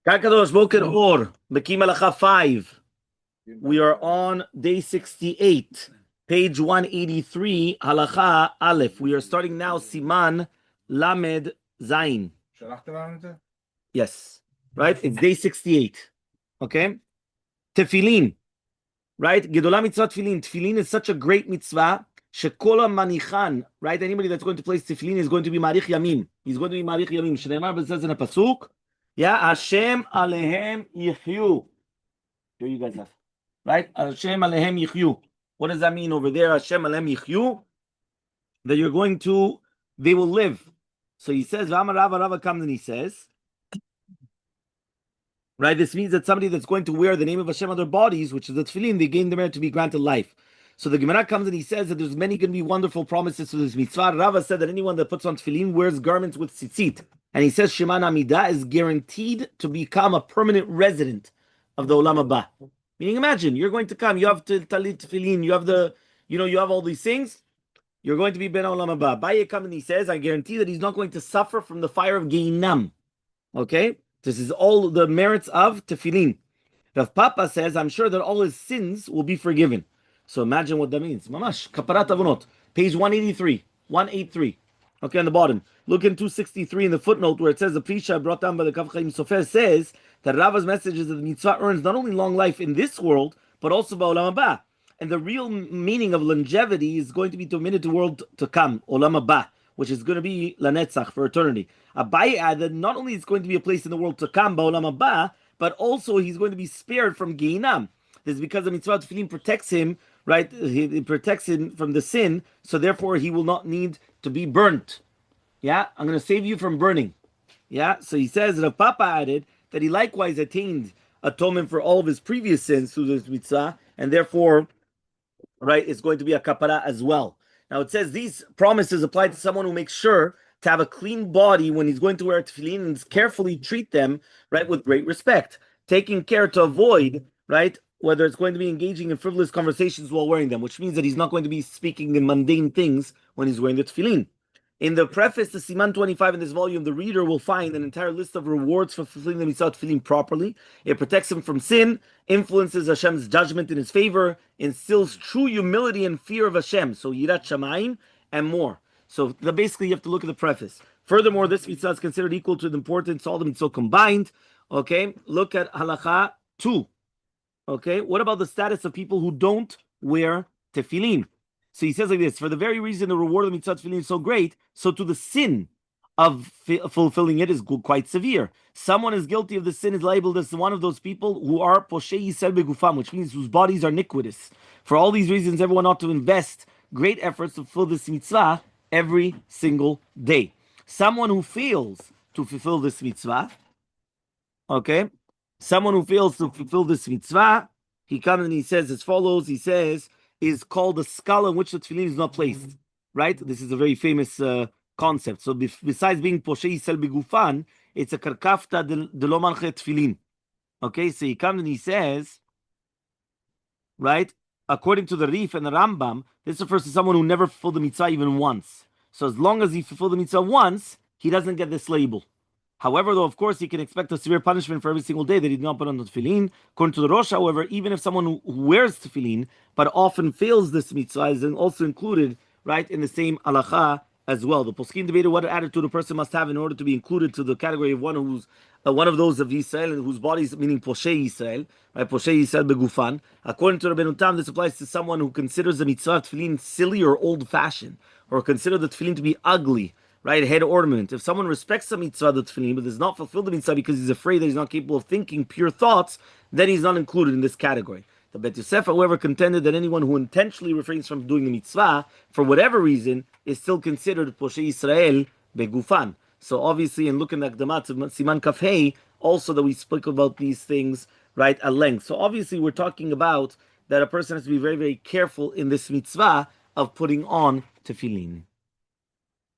Kakadosh Boker Or, Bekiim Halacha 5. We are on day 68, page 183, Halacha Aleph. We are starting now Siman Lamed Zayin. Yes, right? It's day 68. Okay? Tefilin, right? Gedolah mitzvah tefilin. Tefilin is such a great mitzvah. Shekola manichan, right? Anybody that's going to place tefillin is going to be marich yamim. He's going to be marich yamim. Shneimar, but it says in a pasuk, yeah, Hashem alehem yichyu. Here you guys have, right? Hashem alehem yichyu. What does that mean over there? Hashem alehem yichyu. That you're going to, they will live. So he says, Rava Rava comes and he says, right? This means that somebody that's going to wear the name of Hashem on their bodies, which is the tefillin, they gain the merit to be granted life. So the Gemara comes and he says that there's many going to be wonderful promises to this mitzvah. Rava said that anyone that puts on tefillin wears garments with tzitzit. And he says Sheman Amidah is guaranteed to become a permanent resident of the Olam Haba. Meaning, imagine, you're going to come, you have talit tefillin, you have you have all these things, you're going to be Ben Olam Haba. Baye comes and he says, I guarantee that he's not going to suffer from the fire of Geinam. Okay? This is all the merits of tefillin. Rav Papa says, I'm sure that all his sins will be forgiven. So imagine what that means. Mamash, Kaparat Avonot, page 183, 183. Okay, on the bottom. Look in 263 in the footnote where it says the Prisha brought down by the Kaf Chaim Sofer says that Rava's message is that the mitzvah earns not only long life in this world, but also Ba'olam Haba. And the real meaning of longevity is going to be to a minute world to come, Olam Haba, which is going to be Lanetzach, for eternity. Abai added, not only is going to be a place in the world to come, Ba'olam Haba, but also he's going to be spared from Geinam. This is because the mitzvah tefillin protects him, right? It protects him from the sin, so therefore he will not need to be burnt. Yeah, I'm going to save you from burning. Yeah, so he says that Papa added that he likewise attained atonement for all of his previous sins through this mitzvah, and therefore, right, it's going to be a kapara as well. Now it says these promises apply to someone who makes sure to have a clean body when he's going to wear tefillin and carefully treat them, right, with great respect, taking care to avoid, right, whether it's going to be engaging in frivolous conversations while wearing them, which means that he's not going to be speaking in mundane things when he's wearing the tefillin. In the preface to Siman 25 in this volume, the reader will find an entire list of rewards for fulfilling the mitzvah tefillin properly. It protects him from sin, influences Hashem's judgment in his favor, instills true humility and fear of Hashem, so Yirat Shamayim, and more. So basically you have to look at the preface. Furthermore, this mitzvah is considered equal to the importance, all the mitzvah combined. Okay, look at Halacha 2. Okay, what about the status of people who don't wear tefillin? So he says like this, for the very reason the reward of the mitzvah tefillin is so great, so to the sin of fulfilling it is quite severe. Someone is guilty of the sin is labeled as one of those people who are poshei Yisrael begufam, which means whose bodies are iniquitous. For all these reasons, everyone ought to invest great efforts to fulfill this mitzvah every single day. Someone who fails to fulfill this mitzvah, okay, someone who fails to fulfill this mitzvah, he comes and he says as follows, he says, is called the skull in which the tefillin is not placed, right? This is a very famous concept. So besides being poshei Yisrael begufan, it's a karkafta de lo manche tefillin. Okay, so he comes and he says, right, according to the Rif and the Rambam, this refers to someone who never fulfilled the mitzvah even once. So as long as he fulfilled the mitzvah once, he doesn't get this label. However, though, of course, he can expect a severe punishment for every single day that he did not put on the tefillin. According to the Rosh, however, even if someone who wears tefillin but often fails this mitzvah is also included, right, in the same halacha as well. The poskim debated what attitude a person must have in order to be included to the category of one who's one of those of Yisrael and whose bodies, meaning poshei Yisrael, right, poshei Yisrael begufan. According to Rabbi Tam, this applies to someone who considers the mitzvah tefillin silly or old-fashioned, or consider the tefillin to be ugly, right, head ornament. If someone respects the mitzvah, the tefillin, but does not fulfill the mitzvah because he's afraid that he's not capable of thinking pure thoughts, then he's not included in this category. The Bet Yosef, however, contended that anyone who intentionally refrains from doing the mitzvah, for whatever reason, is still considered poshei Yisrael begufan. So obviously, in looking at Akdamat Siman Kafhei, also that we spoke about these things, right, at length. So obviously, we're talking about that a person has to be very, very careful in this mitzvah of putting on tefillin.